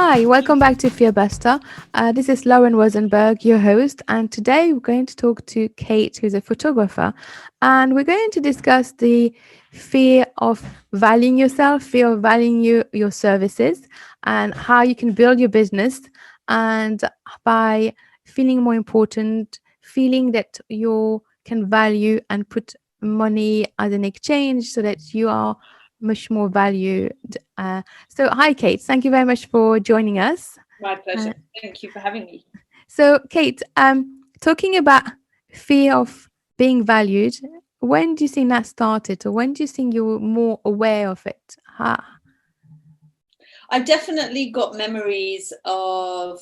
Hi, welcome back to Fear Buster. This is Lauren Rosenberg, your host, and today we're going to talk to Kate, who's a photographer, and we're going to discuss the fear of valuing yourself, fear of valuing your services, and how you can build your business, and by feeling more important, feeling that you can value and put money as an exchange so that you are much more valued. So, hi, Kate. Thank you very much for joining us. My pleasure. Thank you for having me. So, Kate, talking about fear of being valued, when do you think that started, or when do you think you were more aware of it? I've definitely got memories of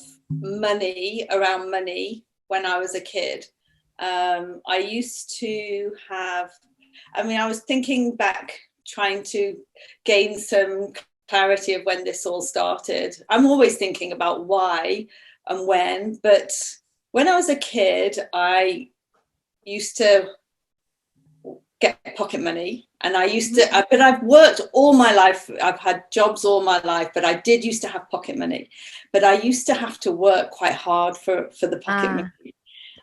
around money when I was a kid. I used to have, I was thinking back, trying to gain some clarity of when this all started. I'm always thinking about why and when, but when I was a kid, I used to get pocket money, and I used to, but I've worked all my life, I've had jobs all my life, but I did used to have pocket money, but I used to have to work quite hard for the pocket money.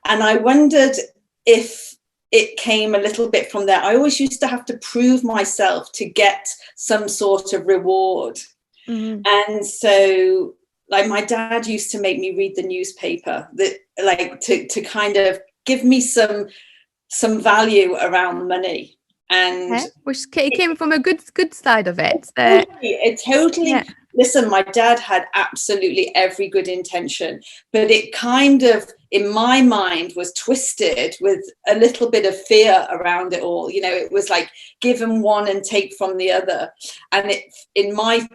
And I wondered if it came a little bit from there. I always used to have to prove myself to get some sort of reward. And so, like, my dad used to make me read the newspaper, that like to kind of give me some value around money. And which came from a good side of it. It totally listen, my dad had absolutely every good intention, but it kind of, in my mind, was twisted with a little bit of fear around it all. You know, it was like give him one and take from the other. And it, in my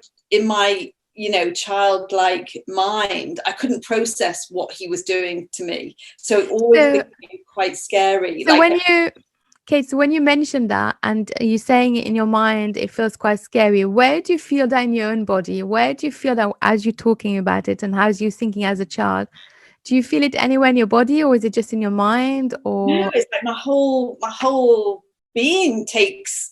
childlike mind, I couldn't process what he was doing to me. So it always became quite scary. So when you mentioned that, and you're saying it in your mind, it feels quite scary. Where do you feel that in your own body? Where do you feel that as you're talking about it, and as you're thinking as a child? Do you feel it anywhere in your body, or is it just in your mind? Or no, it's like my whole being takes,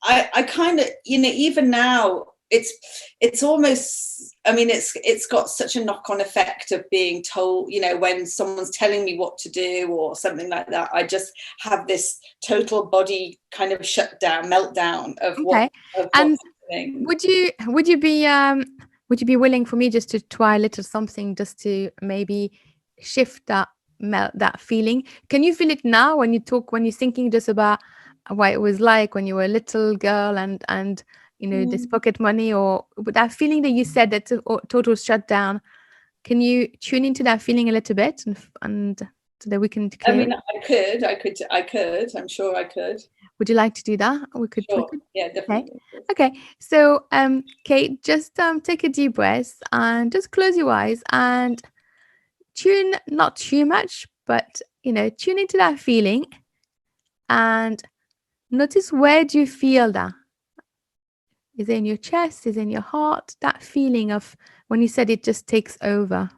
I kind of, even now, it's almost, it's got such a knock-on effect of being told, when someone's telling me what to do or something like that, I just have this total body kind of meltdown of what's happening. Would you be willing for me just to try a little something, just to maybe shift that feeling? Can you feel it now when you're thinking just about what it was like when you were a little girl and this pocket money, or that feeling that you said, that total shutdown? Can you tune into that feeling a little bit, and so that we can clear it? I could. I'm sure I could. Would you like to do that? We could. Yeah, definitely. Okay. So, Kate, just take a deep breath and just close your eyes and tune, not too much, but tune into that feeling and notice, where do you feel that? Is it in your chest? Is it in your heart? That feeling of when you said it just takes over.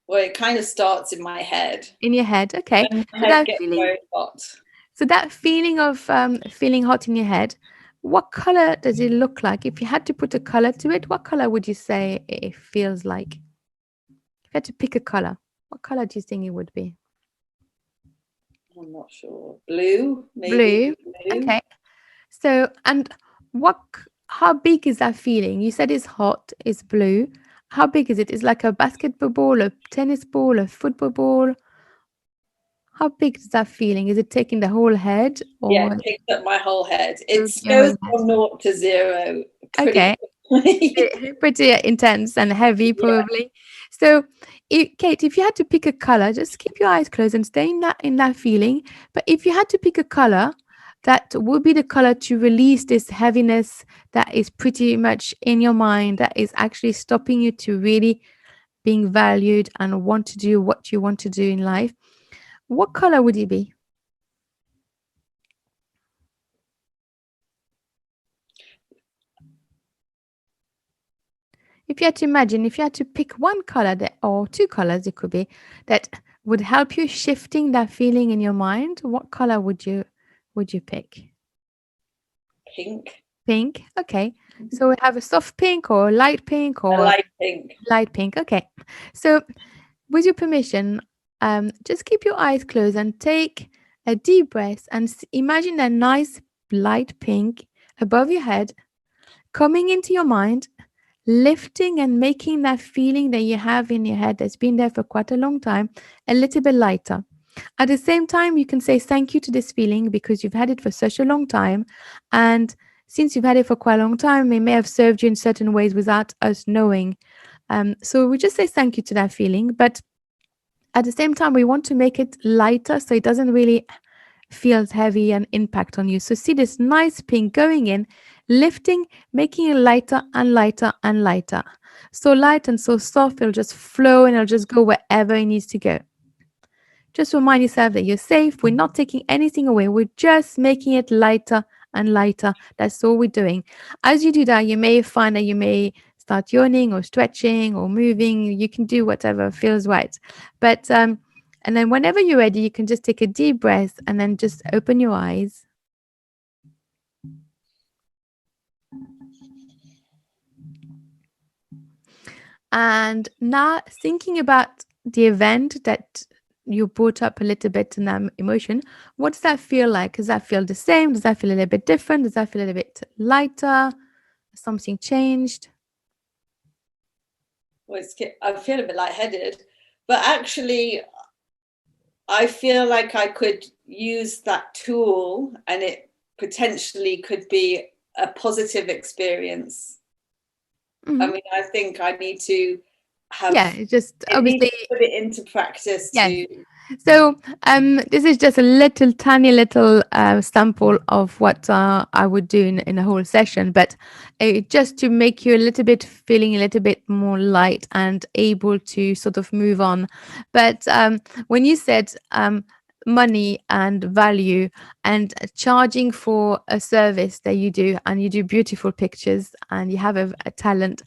Well, it kind of starts in my head. In your head, okay. And my head gets very hot. So that feeling of feeling hot in your head, what color does it look like? If you had to put a color to it, what color would you say it feels like? If you had to pick a color, what color do you think it would be? I'm not sure. Blue, maybe. Blue. Okay. So, and how big is that feeling? You said it's hot, it's blue. How big is it? Is it like a basketball ball, a tennis ball, a football ball? How big is that feeling? Is it taking the whole head? Or yeah, it takes up my whole head. It goes from 0 to 0. Pretty intense and heavy, probably. Yeah. So, Kate, if you had to pick a color, just keep your eyes closed and stay in that feeling. But if you had to pick a color, that would be the color to release this heaviness that is pretty much in your mind, that is actually stopping you to really being valued and want to do what you want to do in life. What color would it be? If you had to imagine, if you had to pick one color or two colors, it could be, that would help you shifting that feeling in your mind, what color would you pick? Pink. Pink. Okay. So we have a soft pink or a light pink A or light pink. light pink. Okay. So with your permission, just keep your eyes closed and take a deep breath and imagine a nice light pink above your head coming into your mind, lifting and making that feeling that you have in your head that's been there for quite a long time a little bit lighter. At the same time, you can say thank you to this feeling because you've had it for such a long time. And since you've had it for quite a long time, it may have served you in certain ways without us knowing. So we just say thank you to that feeling. But at the same time, we want to make it lighter so it doesn't really feel heavy and impact on you. So see this nice pink going in, lifting, making it lighter and lighter and lighter. So light and so soft, it'll just flow and it'll just go wherever it needs to go. Just remind yourself that you're safe. We're not taking anything away. We're just making it lighter and lighter. That's all we're doing. As you do that, you may find that you may start yawning or stretching or moving. You can do whatever feels right. But and then whenever you're ready, you can just take a deep breath and then just open your eyes. And now thinking about the event that you brought up a little bit in that emotion, what does that feel like? Does that feel the same? Does that feel a little bit different? Does that feel a little bit lighter? Something changed? Well, I feel a bit lightheaded, but actually, I feel like I could use that tool and it potentially could be a positive experience. Mm-hmm. I mean, I think I need to just obviously put it into practice yes. So this is just a little tiny little sample of what I would do in a whole session, but just to make you a little bit feeling a little bit more light and able to sort of move on. But when you said money and value and charging for a service that you do, and you do beautiful pictures and you have a talent,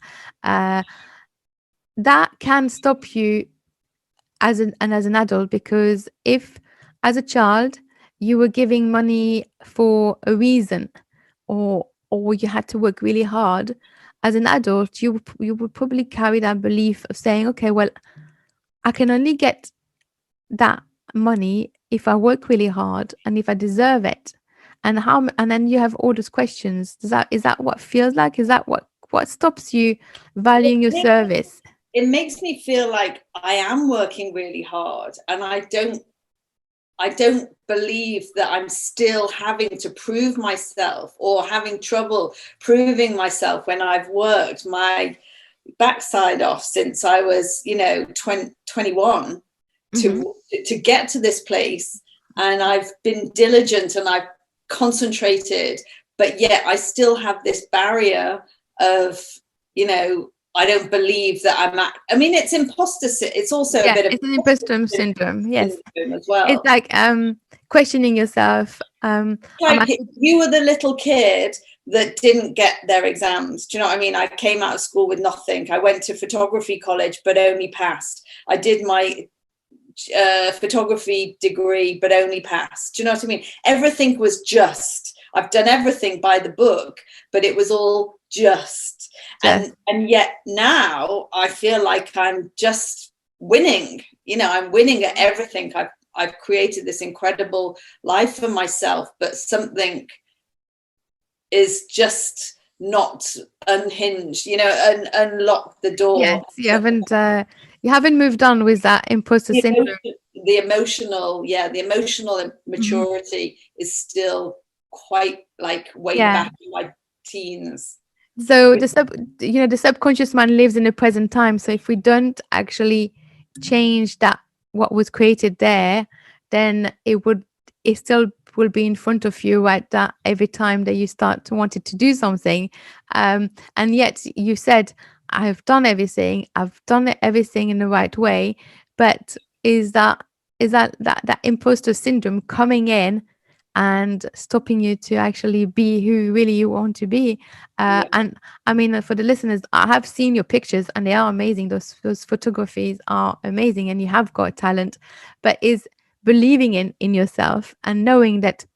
that can stop you as an adult, because if as a child you were giving money for a reason, or you had to work really hard, as an adult you would probably carry that belief of saying, okay, well, I can only get that money if I work really hard and if I deserve it. And then you have all those questions. Is that what feels like? Is that what stops you valuing your service? It makes me feel like I am working really hard, and I don't believe that I'm still having to prove myself or having trouble proving myself when I've worked my backside off since I was, 21 to get to this place. And I've been diligent and I've concentrated, but yet I still have this barrier of, I don't believe that it's imposter. It's also a bit of it's an imposter syndrome. Yes, syndrome as well. It's like questioning yourself. Like you were the little kid that didn't get their exams. Do you know what I mean? I came out of school with nothing. I went to photography college, but only passed. I did my photography degree, but only passed. Do you know what I mean? Everything was just. I've done everything by the book, but it was all just. And yet now I feel like I'm just winning. I'm winning at everything. I've created this incredible life for myself, but something is just not unhinged, and unlocked the door. Yes, you haven't moved on with that imposter syndrome. The emotional maturity is still quite like way back in my teens. So the subconscious mind lives in the present time. So if we don't actually change that, what was created there, then it still will be in front of you, right? That every time that you start to wanted to do something, and yet you said, I've done everything in the right way, but is that imposter syndrome coming in and stopping you to actually be who really you want to be? And I mean, for the listeners, I have seen your pictures and they are amazing. Those photographies are amazing, and you have got talent, but is believing in yourself and knowing that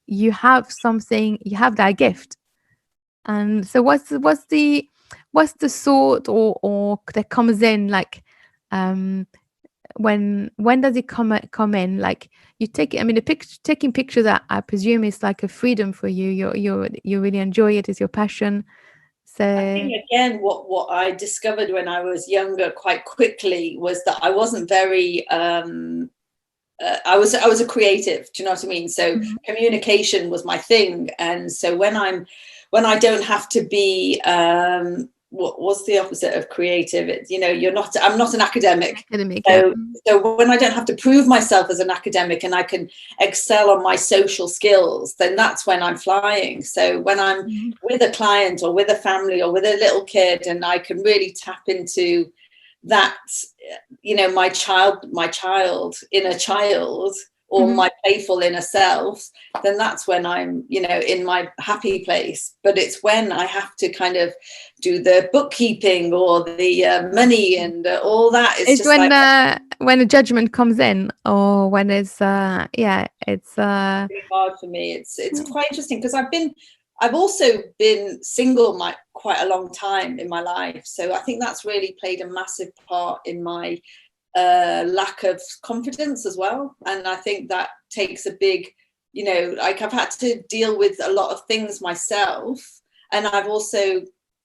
you have something, you have that gift, And so what's the sort or that comes in, like, um when does it come in? Like, you take, I mean, the picture, taking pictures, I presume is like a freedom for you. You really enjoy it. It's your passion. I So think again, what I discovered when I was younger quite quickly was that I wasn't very I was a creative. Do you know what I mean? So mhm. communication was my thing, and so when I don't have to be what's the opposite of creative? It's, you know, I'm not an academic. Academic, yeah. So when I don't have to prove myself as an academic and I can excel on my social skills, then that's when I'm flying. So when I'm Mhm. with a client or with a family or with a little kid, and I can really tap into that, you know, my inner child, or Mhm. my playful inner self, then that's when I'm, you know, in my happy place. But it's when I have to kind of do the bookkeeping or the money and all that. It's It's just like when a judgment comes in, or when it's yeah, it's really hard for me. It's quite interesting because I've also been single quite a long time in my life, so I think that's really played a massive part in my lack of confidence as well. And I think that takes a big, you know, like I've had to deal with a lot of things myself, and I've also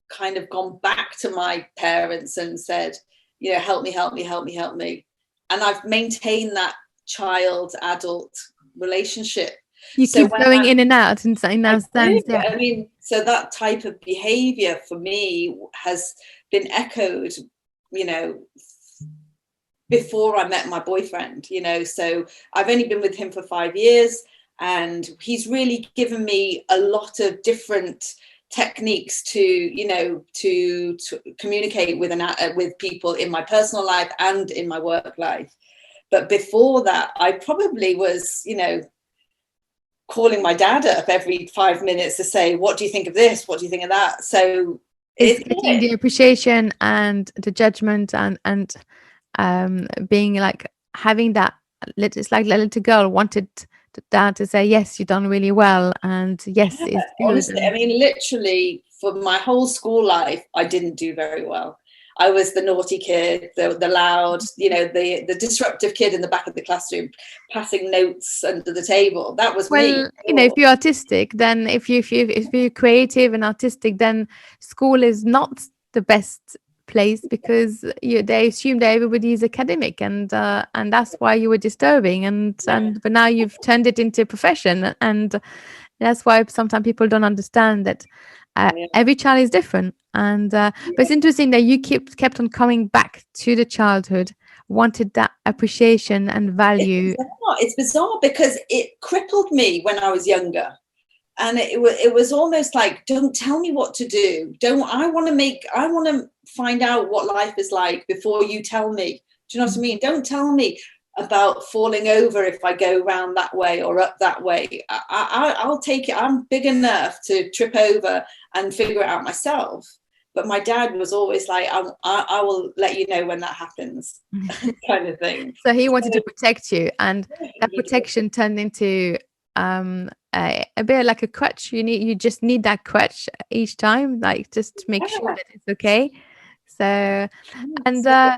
kind of gone back to my parents and said, you know, help me, help me, help me, help me. And I've maintained that child adult relationship. you So keep when going in and out in I that do, sense, yeah. I mean, so that type of behavior for me has been echoed, you know, before I met my boyfriend, you know. So I've only been with him for 5 years, and he's really given me a lot of different techniques to, you know, to communicate with people in my personal life and in my work life. But before that, I probably was, you know, calling my dad up every 5 minutes to say, what do you think of this? What do you think of that? So It's it, getting the appreciation and the judgment, and being like, having that, it's like the little girl wanted dad to say, yes, you've done really well, and yes, yeah, it's good. honestly, I mean, literally for my whole school life, I didn't do very well. I was the naughty kid, the loud, you know, the disruptive kid in the back of the classroom, passing notes under the table. That was me. Well, you know, if you're artistic, then if you're creative and artistic, then school is not the best place, because they assume that everybody is academic, and that's why you were disturbing, Yeah, but now you've turned it into a profession, and that's why sometimes people don't understand that yeah. every child is different, and but it's interesting that you kept on coming back to the childhood, wanted that appreciation and value. It's bizarre because it crippled me when I was younger. And it was almost like, don't tell me what to do. Don't, I want to find out what life is like before you tell me. Do you know what I mean? Don't tell me about falling over if I go round that way or up that way. I'll take it. I'm big enough to trip over and figure it out myself. But my dad was always like, I will let you know when that happens, kind of thing. So he wanted So to protect you, and that he did. protection turned into a bit like a crutch. You just need that crutch each time, like, just to make sure Yeah. that it's okay. So, and So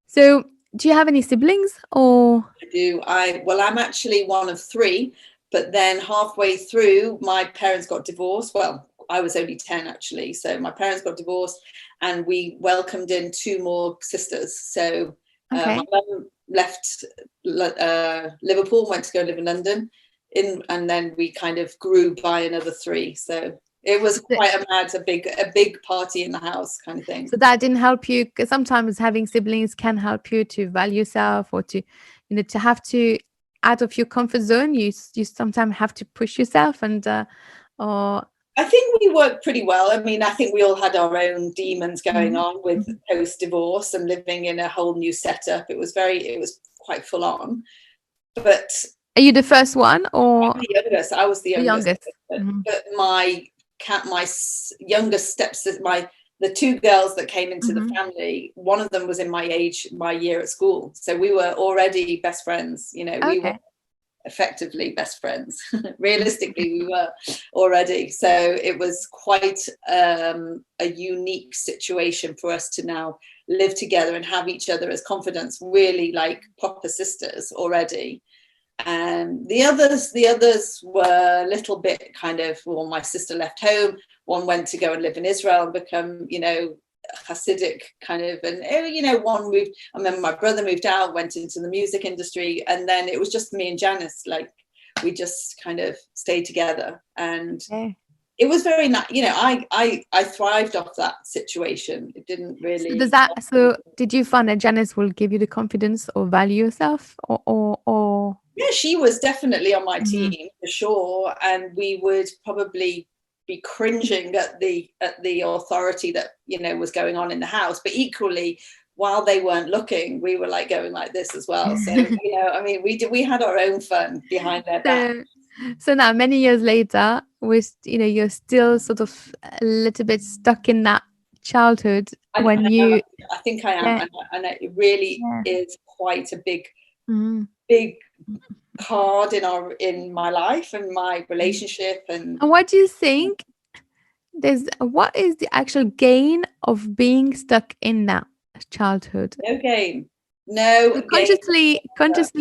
so do you have any siblings, or? I do. Well, I'm actually one of three, but then halfway through, my parents got divorced. Well, I was only 10 actually. So my parents got divorced, and we welcomed in two more sisters. So my Okay. mum left Liverpool, went to go live in London, and then we kind of grew by another three. So it was quite a big party in the house kind of thing. So that didn't help you, 'cause sometimes having siblings can help you to value yourself, or to, to have to, out of your comfort zone, you sometimes have to push yourself, and or I think we worked pretty well. I mean, I think we all had our own demons going Mhm. on with post-divorce and living in a whole new setup. It was quite full on. But Are you the first one, I'm or the youngest. I was the the youngest. youngest? But, Mhm. but my youngest stepsister, the two girls that came into the Mhm. family, one of them was in my year at school. So we were already best friends. You know, we were Okay. effectively best friends. Realistically, we were already. So it was quite a unique situation for us to now live together and have each other as confidants, really like proper sisters already. And the others were a little bit kind of, well, my sister left home, one went to go and live in Israel and become, Hasidic kind of, and one moved. I remember my brother moved out, went into the music industry, and then it was just me and Janice. Like we just kind of stayed together, and it was very nice. I thrived off that situation. It didn't really. So did you find that Janice will give you the confidence or value yourself, or? Yeah, she was definitely on my team for sure, and we would probably be cringing at the authority that was going on in the house, but equally while they weren't looking, we were like going like this as well. So we had our own fun behind their back. So now many years later, you're still sort of a little bit stuck in that childhood I think I am, and it really is quite a big card in my life and my relationship. And what do you think what is the actual gain of being stuck in that childhood? No gain. No, consciously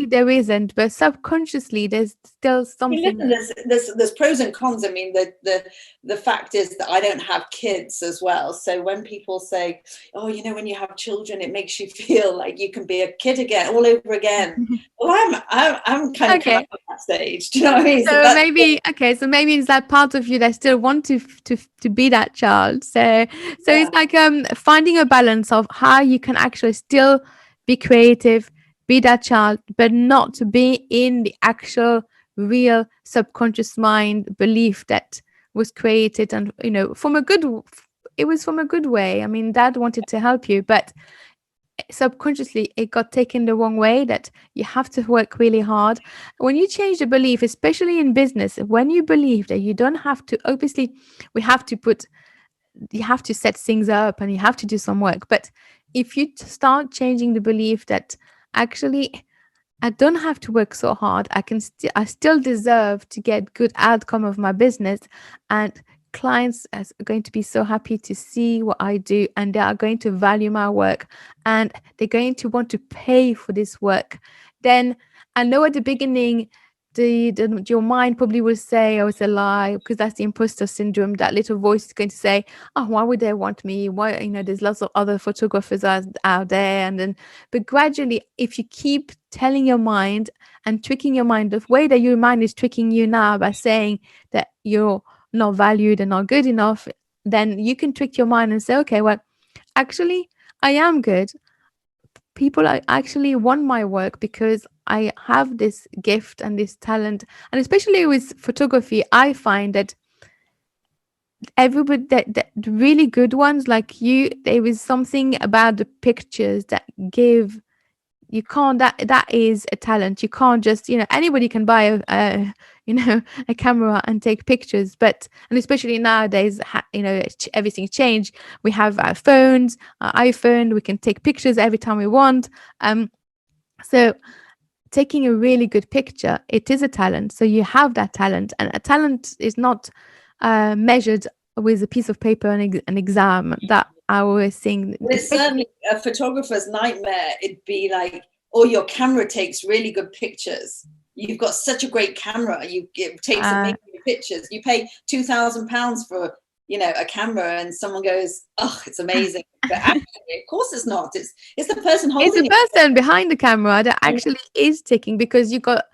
there isn't, but subconsciously there's still something. Listen, there's pros and cons. I mean, the fact is that I don't have kids as well. So when people say, "Oh, when you have children, it makes you feel like you can be a kid again, all over again," well, I'm kind of coming up at that stage. Do you know what I mean? So maybe it's that part of you that still want to be that child. So it's like finding a balance of how you can actually still be creative, be that child, but not to be in the actual real subconscious mind belief that was created, and from a good way. I mean, Dad wanted to help you, but subconsciously it got taken the wrong way, that you have to work really hard. When you change the belief, especially in business, when you believe that you don't have to, obviously you have to set things up and you have to do some work, but if you start changing the belief that actually I don't have to work so hard, I still deserve to get good outcome of my business, and clients are going to be so happy to see what I do, and they are going to value my work, and they're going to want to pay for this work. Then I know at the beginning your mind probably will say, "Oh, it's a lie," because that's the imposter syndrome. That little voice is going to say, "Oh, why would they want me? Why, there's lots of other photographers out there." But gradually, if you keep telling your mind and tricking your mind the way that your mind is tricking you now by saying that you're not valued and not good enough, then you can trick your mind and say, "Okay, well, actually, I am good. People actually want my work because I have this gift and this talent." And especially with photography, I find that everybody, that really good ones like you, there is something about the pictures that give you can't that is a talent. You can't just anybody can buy a camera and take pictures, and especially nowadays everything's changed. We have our phones, our iPhone, we can take pictures every time we want. So taking a really good picture, it is a talent. So you have that talent, and a talent is not measured with a piece of paper and an exam. That I always think it's certainly a photographer's nightmare. It'd be like, "Oh, your camera takes really good pictures. You've got such a great camera. It takes amazing pictures. You pay £2,000 for a camera," and someone goes, "Oh, it's amazing." But actually, of course, it's not. It's the person holding. It's the person behind the camera that actually is taking, because you got.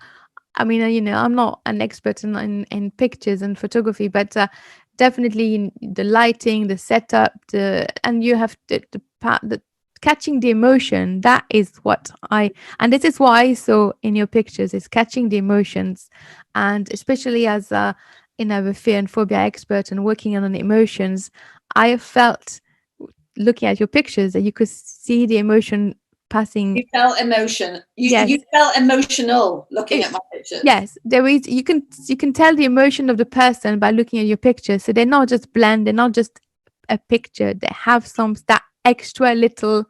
I mean, I'm not an expert in pictures and photography, but definitely in the lighting, the setup, and you have the catching the emotion. That is and this is what I saw in your pictures, is catching the emotions. And especially as a fear and phobia expert and working on the emotions, I felt looking at your pictures that you could see the emotion passing. You felt emotion. You felt emotional looking at my pictures. Yes, there is. You can tell the emotion of the person by looking at your pictures. So they're not just bland. They're not just a picture. They have that extra little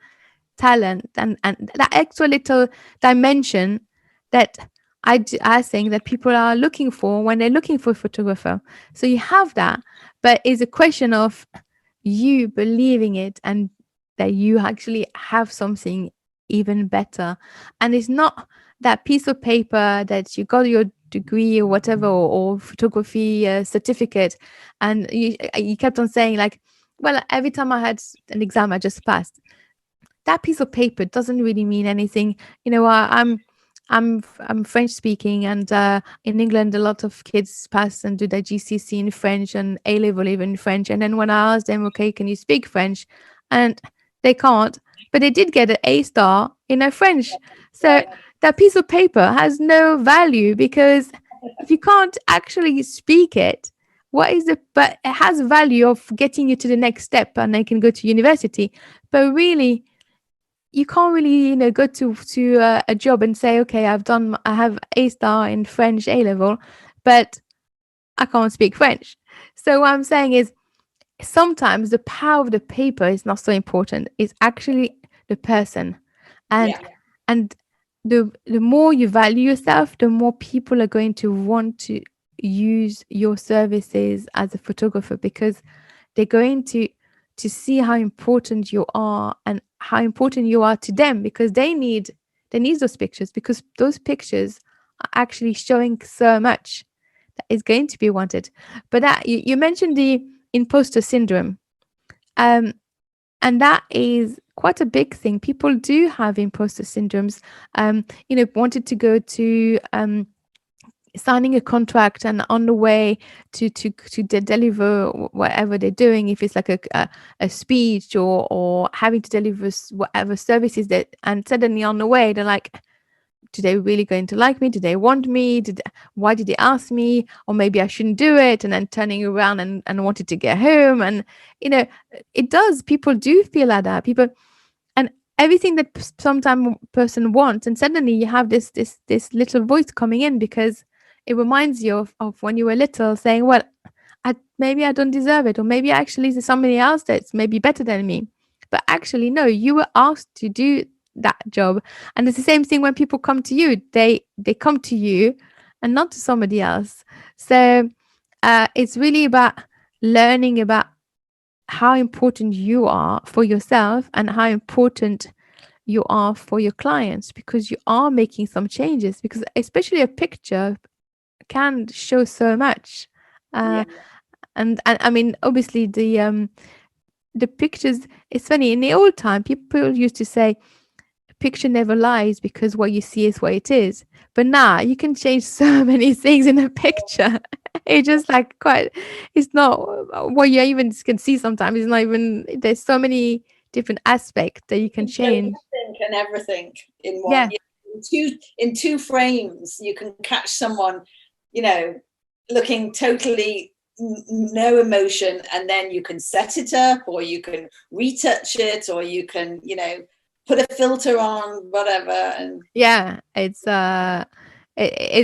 talent and that extra little dimension that I think that people are looking for when they're looking for a photographer. So you have that, but it's a question of you believing it and that you actually have something even better. And it's not that piece of paper that you got your degree or whatever, or photography certificate, and you kept on saying like, well, every time I had an exam I just passed. That piece of paper doesn't really mean anything. I'm French speaking, and in England, a lot of kids pass and do their GCSE in French and A level even in French. And then when I ask them, okay, can you speak French? And they can't, but they did get an A star in their French. So Right. that piece of paper has no value because if you can't actually speak it, what is it? But it has value of getting you to the next step, and they can go to university. But really, you can't really go to a job and say, okay, I have A star in French A level, but I can't speak French. So what I'm saying is sometimes the power of the paper is not so important. It's actually the person. and Yeah. and the more you value yourself, the more people are going to want to use your services as a photographer, because they're going to see how important you are and how important you are to them, because they need those pictures, because those pictures are actually showing so much that is going to be wanted. But that you mentioned the imposter syndrome, um and that is quite a big thing. People do have imposter syndromes, wanted to go to signing a contract and on the way to deliver whatever they're doing, if it's like a speech or having to deliver whatever services that, and suddenly on the way they're like, do they really going to like me? Do they want me? Why did they ask me? Or maybe I shouldn't do it. And then turning around and wanted to get home. And you know it does, people do feel like that. People, and everything that sometimes person wants, and suddenly you have this little voice coming in, because it reminds you of when you were little, saying, well, maybe I don't deserve it, or maybe actually there's somebody else that's maybe better than me. But actually no, you were asked to do that job. And it's the same thing when people come to you, they come to you and not to somebody else. So it's really about learning about how important you are for yourself and how important you are for your clients, because you are making some changes, because especially a picture can show so much. Yeah. And I mean, obviously the pictures, it's funny, in the old time people used to say a picture never lies because what you see is what it is. But now you can change so many things in a picture. It's just like quite, it's not what you even can see sometimes. It's not even, there's so many different aspects that you can You can change. think and everything in one. Yeah. In two frames, you can catch someone, looking totally no emotion, and then you can set it up, or you can retouch it, or you can, put a filter on, whatever. And Yeah, it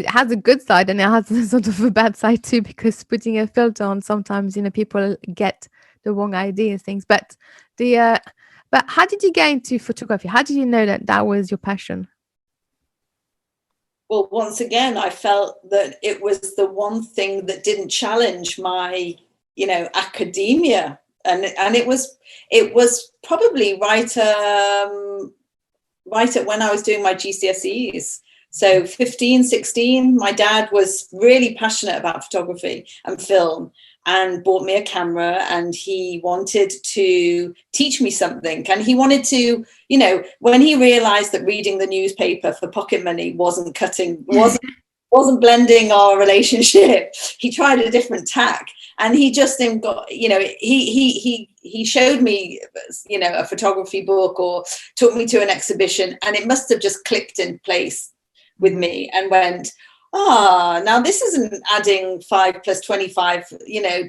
has a good side and it has a sort of a bad side too, because putting a filter on sometimes people get the wrong ideas, things. But how did you get into photography? How did you know that that was your passion? well, once again, I felt that it was the one thing that didn't challenge my, academia. And it was probably right at when I was doing my GCSEs. So 15, 16, my dad was really passionate about photography and film, and bought me a camera, and he wanted to teach me something. And he wanted to, when he realized that reading the newspaper for pocket money wasn't blending our relationship, he tried a different tack. And he just then got, he showed me, a photography book, or took me to an exhibition, and it must have just clicked in place with me, and went, now this isn't adding 5 plus 25,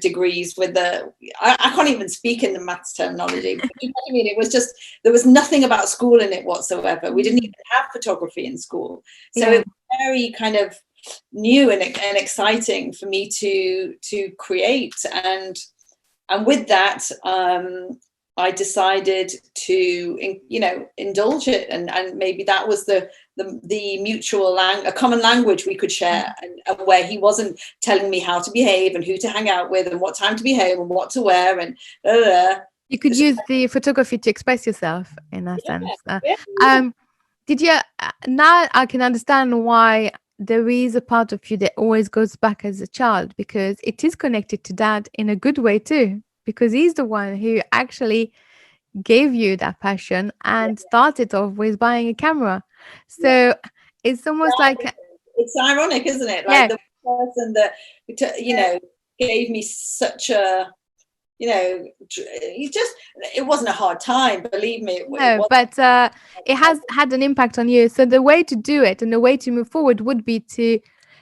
degrees with I can't even speak in the maths terminology. But you know what I mean? It was just, there was nothing about school in it whatsoever. We didn't even have photography in school. So Yeah. it was very kind of new and exciting for me to create. And with that, I decided to, indulge it, and maybe that was the mutual a common language we could share, and where he wasn't telling me how to behave and who to hang out with and what time to be home and what to wear and you could use the photography to express yourself in that sense. Did you now I can understand why there is a part of you that always goes back as a child, because it is connected to dad in a good way too, because he's the one who actually gave you that passion and started off with buying a camera. So it's almost like, it's ironic, isn't it? yeah, Like the person that gave me such a it wasn't a hard time, believe me. no, but it has had an impact on you. So the way to do it and the way to move forward would be to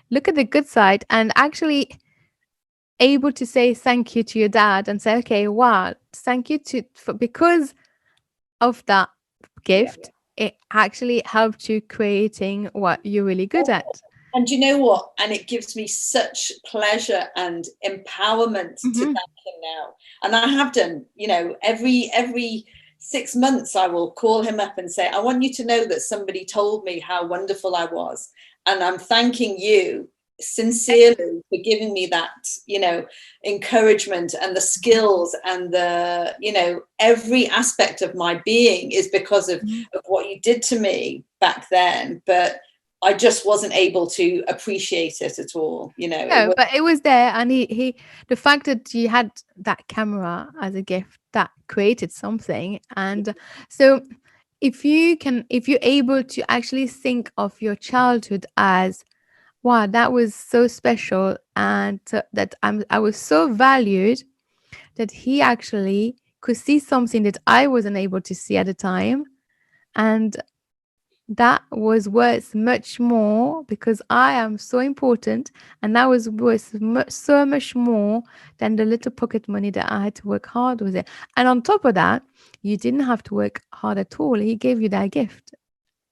look at the good side and actually able to say thank you to your dad and say, okay, wow, thank you because of that gift. It actually helped you creating what you're really good at. And you know what? And it gives me such pleasure and empowerment to thank him now. And I have done, every 6 months I will call him up and say, I want you to know that somebody told me how wonderful I was. And I'm thanking you sincerely for giving me that, encouragement and the skills and the, every aspect of my being is because of what you did to me back then. But I just wasn't able to appreciate it at all, No, but it was there, and he the fact that you had that camera as a gift, that created something. And so if you're able to actually think of your childhood as, wow, that was so special, and that I was so valued that he actually could see something that I wasn't able to see at the time, and that was worth much more because I am so important, and that was worth so much more than the little pocket money that I had to work hard with it. And on top of that, you didn't have to work hard at all. He gave you that gift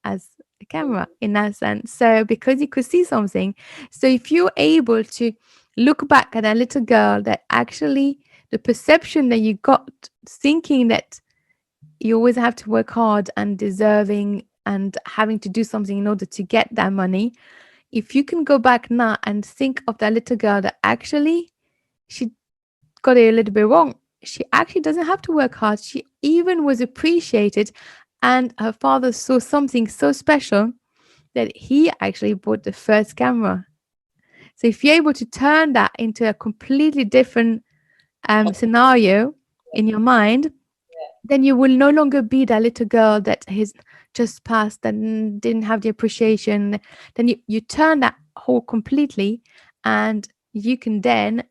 as a camera in that sense. So because he could see something. So if you're able to look back at that little girl, that actually the perception that you got thinking that you always have to work hard and deserving and having to do something in order to get that money, if you can go back now and think of that little girl that actually she got it a little bit wrong. She actually doesn't have to work hard. She even was appreciated, and her father saw something so special that he actually bought the first camera. So if you're able to turn that into a completely different scenario in your mind, then you will no longer be that little girl that has just passed and didn't have the appreciation. Then you turn that whole completely, and you can then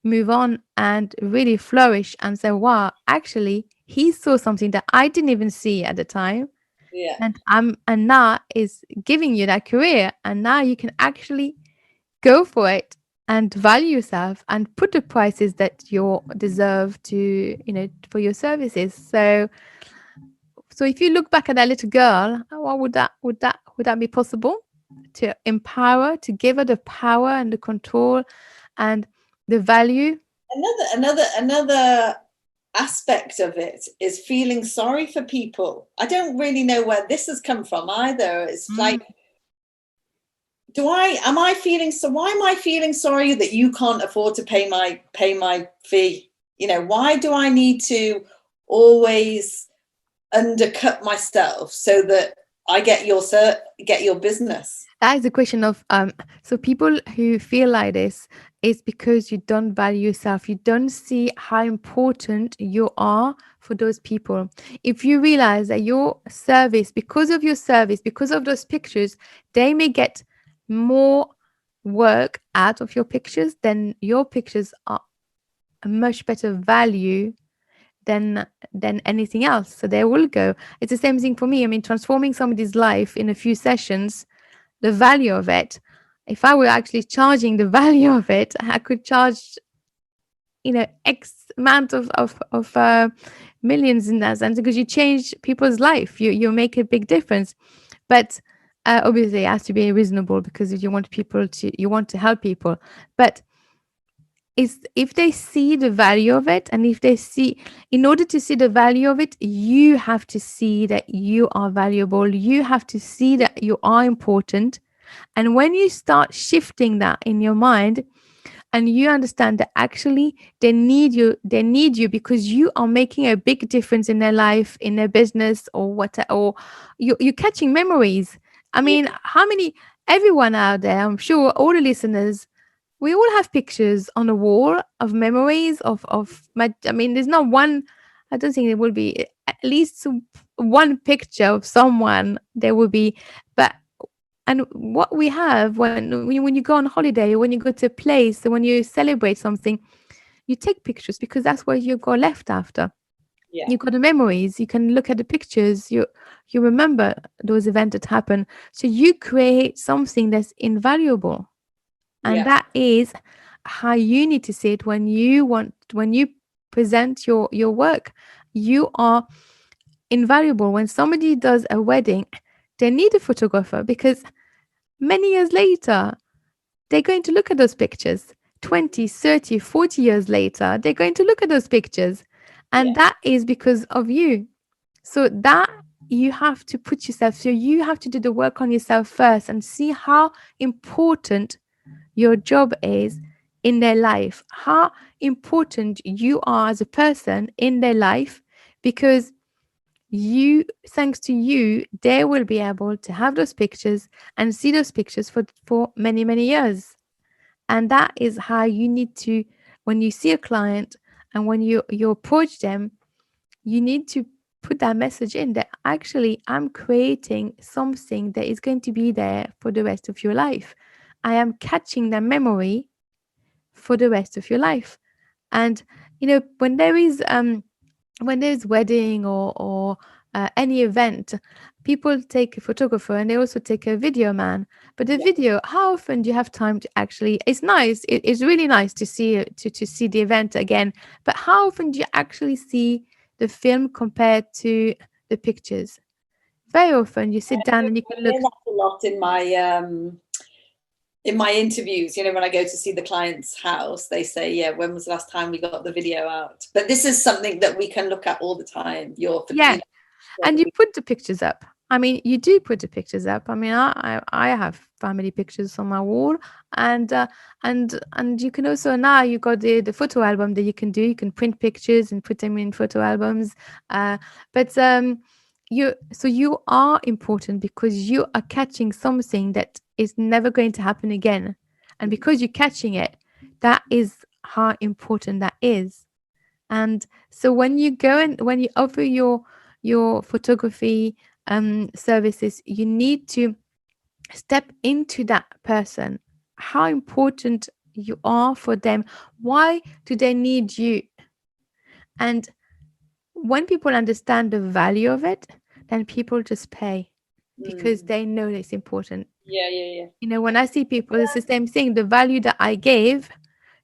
move on and really flourish and say, wow, actually he saw something that I didn't even see at the time. And now is giving you that career, and now you can actually go for it and value yourself and put the prices that you deserve to, for your services. So if you look back at that little girl, what would that be possible to empower, to give her the power and the control and the value? Another aspect of it is feeling sorry for people. I don't really know where this has come from either. It's like, why am I feeling sorry that you can't afford to pay my fee? Why do I need to always undercut myself so that I get your business? That is the question of so people who feel like this is because you don't value yourself. You don't see how important you are for those people. If you realize that your service, because of those pictures, they may get more work out of your pictures, then your pictures are a much better value than anything else. So they will go. It's the same thing for me. I mean, transforming somebody's life in a few sessions, the value of it, if I were actually charging the value of it, I could charge X amount of millions in that sense, because you change people's life, you make a big difference. But obviously it has to be reasonable, because if you want to help people. But is if they see the value of it, and if they see, in order to see the value of it, you have to see that you are valuable, you have to see that you are important. And when you start shifting that in your mind, and you understand that actually they need you because you are making a big difference in their life, in their business, or what, or you're catching memories. I Yeah. mean, how many, everyone out there, I'm sure all the listeners, we all have pictures on the wall of memories of my, I mean, there's not one, I don't think there will be at least one picture of someone there will be. But and what we have when you go on holiday, when you go to a place, when you celebrate something, you take pictures because that's what you got left after. Yeah. You got the memories, you can look at the pictures, you remember those events that happen. So you create something that's invaluable. And Yeah. that is how you need to see it when you present your work. You are invaluable. When somebody does a wedding, they need a photographer because many years later they're going to look at those pictures. 20, 30, 40 years later they're going to look at those pictures, and Yeah. that is because of you. So that you have to put yourself, so you have to do the work on yourself first and see how important your job is in their life, how important you are as a person in their life, because you, thanks to you, they will be able to have those pictures and see those pictures for many, many years. And that is how you need to, when you see a client and when you approach them, you need to put that message in that actually I'm creating something that is going to be there for the rest of your life. I am catching the memory for the rest of your life. And when there's wedding or any event, people take a photographer and they also take a video man. But the Yeah. video, how often do you have time to actually, it's nice, it's really nice to see to see the event again, but how often do you actually see the film compared to the pictures? Very often you sit down and you I can hear look. that a lot in my interviews. When I go to see the client's house, they say, yeah, when was the last time we got the video out? But this is something that we can look at all the time. Yeah, and you put the pictures up. I mean, you do put the pictures up. I mean, I have family pictures on my wall, and you can also, now you got the photo album that you can do. You can print pictures and put them in photo albums. But you are important because you are catching something that is never going to happen again, and because you're catching it, that is how important that is. And so when you go and when you offer your photography services, you need to step into that person, how important you are for them, why do they need you. And when people understand the value of it, then people just pay because Mm. they know it's important. Yeah, yeah, yeah. When I see people, it's the same thing. The value that I gave,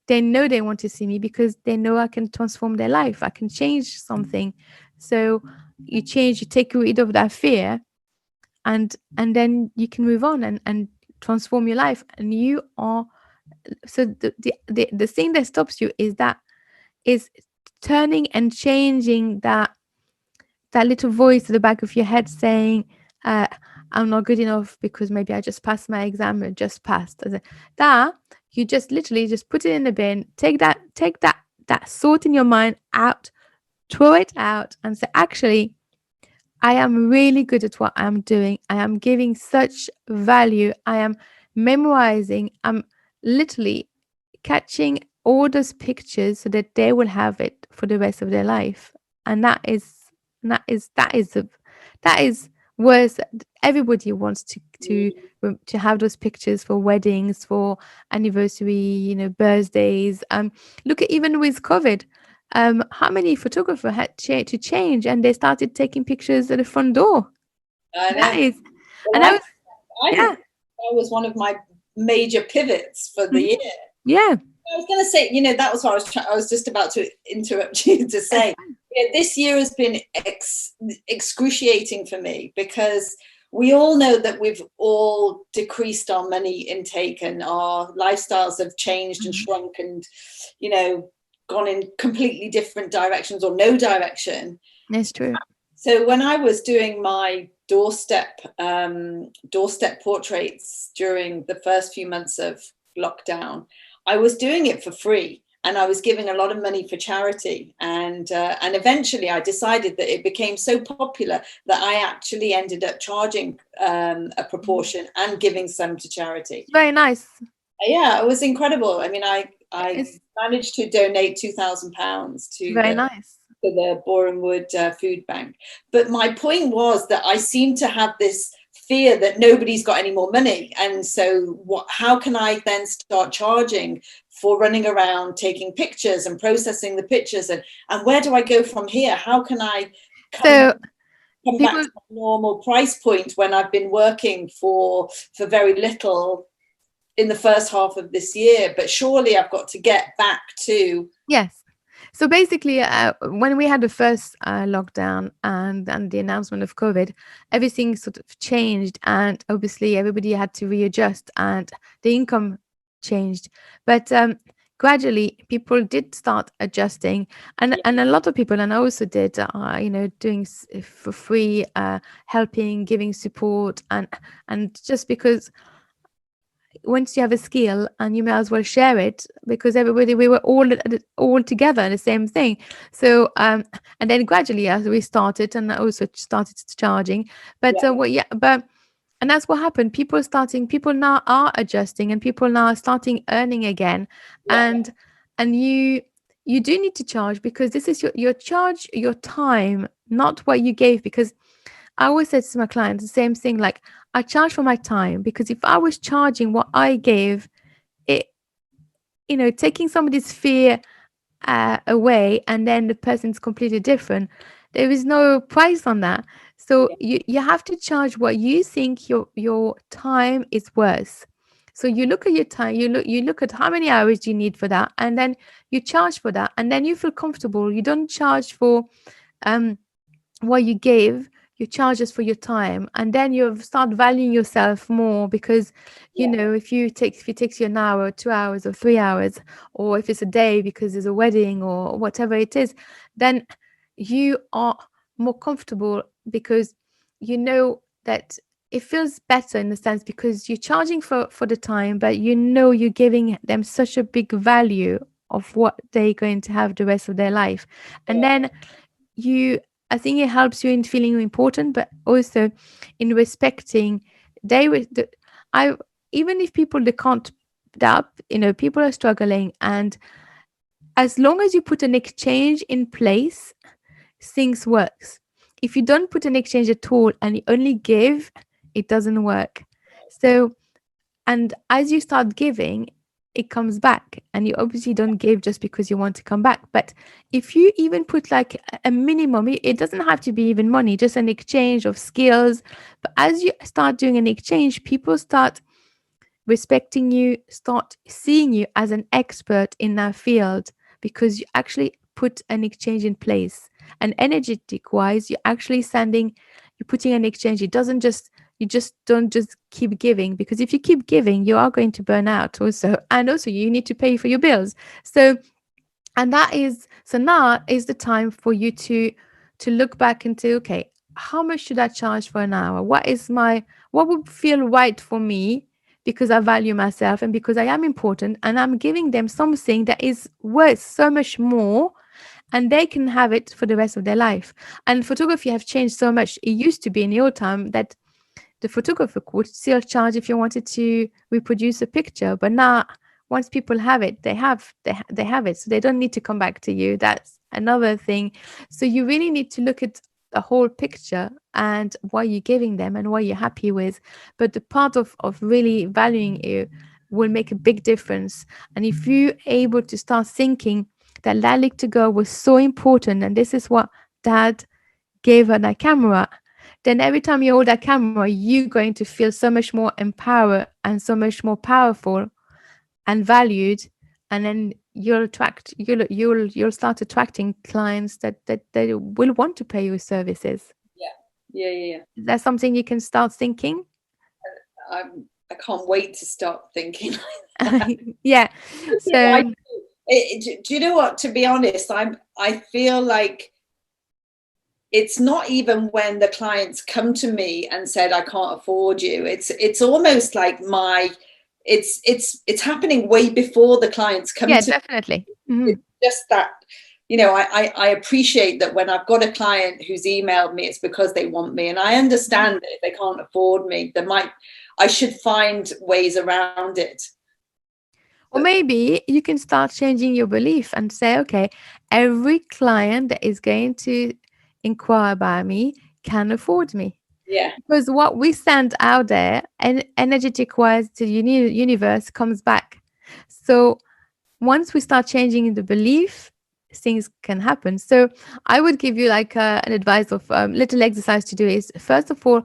they know they want to see me because they know I can transform their life. I can change something. So you take rid of that fear, and then you can move on and transform your life. And you are, so the thing that stops you is turning and changing that little voice at the back of your head saying, uh, I'm not good enough because maybe I just passed my exam or just passed. That you just literally just put it in the bin, take that thought in your mind out, throw it out, and say, actually, I am really good at what I'm doing. I am giving such value. I am memorizing. I'm literally catching all those pictures so that they will have it for the rest of their life. And that is worth. Everybody wants to have those pictures for weddings, for anniversary, birthdays. Look at, even with COVID, how many photographers had to change, and they started taking pictures at the front door. I That know. is, and Well, I was, I think yeah, that was one of my major pivots for the mhm, year. yeah, I was going to say, that was what I was just about to interrupt you to that's say. This year has been excruciating for me because we all know that we've all decreased our money intake and our lifestyles have changed and shrunk and, gone in completely different directions or no direction. That's true. So when I was doing my doorstep portraits during the first few months of lockdown, I was doing it for free. And I was giving a lot of money for charity. And eventually I decided that it became so popular that I actually ended up charging a proportion and giving some to charity. Very nice. Yeah, it was incredible. I mean, I managed to donate £2,000 to very nice. to the Borehamwood Food Bank. But my point was that I seem to have this fear that nobody's got any more money. And so how can I then start charging for running around taking pictures and processing the pictures? And where do I go from here? How can I come back to a normal price point when I've been working for very little in the first half of this year? But surely I've got to get back to... Yes. So basically, when we had the first lockdown and the announcement of COVID, everything sort of changed, and obviously everybody had to readjust, and the income changed. But gradually, people did start adjusting, and a lot of people, and I also did, doing for free, helping, giving support, and just because once you have a skill and you may as well share it, because we were all together in the same thing. So and then gradually as we started, and I also started charging, but and that's what happened. People now are adjusting, and people now are starting earning again. And you do need to charge, because this is your charge, your time, not what you gave. Because I always said to my clients the same thing, like, I charge for my time, because if I was charging what I gave, it, taking somebody's fear away, and then the person's completely different, there is no price on that. So you have to charge what you think your time is worth. So you look at your time, you look at how many hours you need for that, and then you charge for that, and then you feel comfortable. You don't charge for what you gave. You charge us for your time, and then you start valuing yourself more, because if it takes you an hour, 2 hours, or 3 hours, or if it's a day because there's a wedding or whatever it is, then you are more comfortable, because you know that it feels better in the sense, because you're charging for the time, but you're giving them such a big value of what they're going to have the rest of their life. And then I think it helps you in feeling important, but also in respecting. Even if they can't put up, people are struggling, and as long as you put an exchange in place, things works. If you don't put an exchange at all and you only give, it doesn't work. So, and as you start giving, it comes back, and you obviously don't give just because you want to come back. But if you even put like a minimum, it doesn't have to be even money, just an exchange of skills. But as you start doing an exchange, people start respecting you, start seeing you as an expert in that field, because you actually put an exchange in place. And energetic wise, you're putting an exchange. You just don't just keep giving, because if you keep giving, you are going to burn out also. And also you need to pay for your bills. So now is the time for you to look back and say, okay, how much should I charge for an hour? What would feel right for me, because I value myself and because I am important, and I'm giving them something that is worth so much more, and they can have it for the rest of their life. And photography have changed so much. It used to be in the old time that the photographer would still charge if you wanted to reproduce a picture, but now once people have it, they have it, so they don't need to come back to you. That's another thing. So you really need to look at the whole picture and what you're giving them and what you're happy with. But the part of really valuing you will make a big difference. And if you're able to start thinking that light to go was so important, and this is what Dad gave her that camera, then every time you hold that camera, you're going to feel so much more empowered and so much more powerful and valued. And then you'll start attracting clients that will want to pay your services. Yeah. Is that something you can start thinking? I can't wait to start thinking. Yeah. So Do you know what? To be honest, I feel like it's not even when the clients come to me and said I can't afford you. It's almost like it's happening way before the clients come yeah, to definitely. me. It's just that, I appreciate that when I've got a client who's emailed me, it's because they want me, and I understand that if they can't afford me, I should find ways around it. Or maybe you can start changing your belief and say, okay, every client that is going to inquire about me can afford me. Yeah. Because what we send out there and energetic wise to the universe comes back. So once we start changing the belief, things can happen. So I would give you like an advice of little exercise to do is, first of all,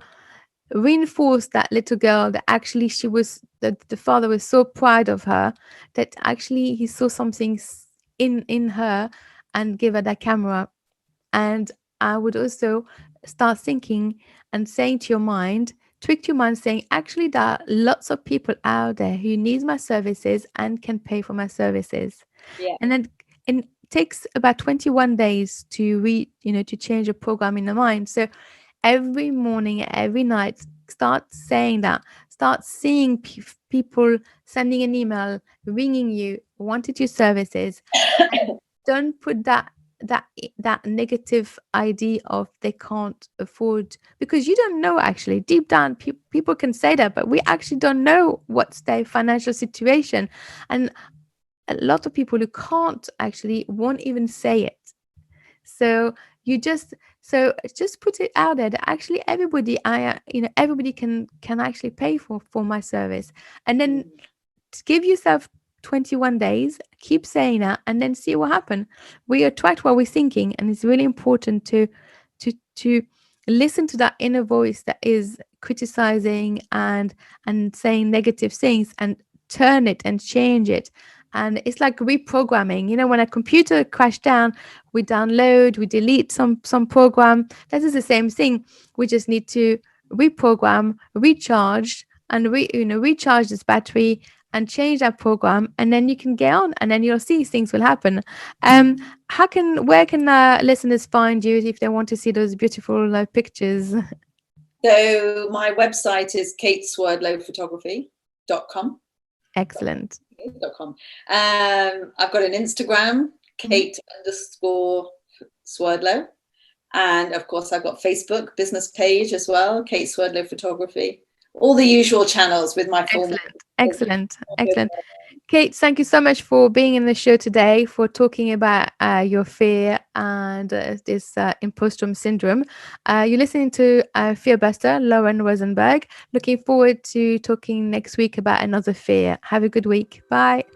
reinforce that little girl that actually she was that the father was so proud of her that actually he saw something in her, and give her that camera. And I would also start thinking and saying to your mind, trick to your mind, saying, actually, there are lots of people out there who need my services and can pay for my services. Yeah. And then it takes about 21 days to to change a program in the mind. So every morning, every night, start saying that. Start seeing people sending an email, ringing you, wanted your services, and don't put that negative idea of they can't afford, because you don't know. Actually, deep down, people can say that, but we actually don't know what's their financial situation, and a lot of people who can't actually won't even say it. So you just put it out there that actually everybody, everybody can actually pay for my service. And then give yourself 21 days, keep saying that, and then see what happens. We attract what we're thinking, and it's really important to listen to that inner voice that is criticizing and saying negative things, and turn it and change it. And it's like reprogramming. When a computer crashed down, we download, we delete some program. That is the same thing. We just need to reprogram, recharge, and recharge this battery and change that program, and then you can get on, and then you'll see things will happen. Where can listeners find you if they want to see those beautiful pictures? So my website is kateswerdlowphotography.com. Excellent. I've got an Instagram, Kate_Swerdlow. And of course, I've got Facebook business page as well, Kate Swerdlow Photography. All the usual channels with my full name. Excellent. Kate, thank you so much for being in the show today, for talking about your fear and this imposter syndrome. You're listening to Fear Buster, Lauren Rosenberg. Looking forward to talking next week about another fear. Have a good week. Bye.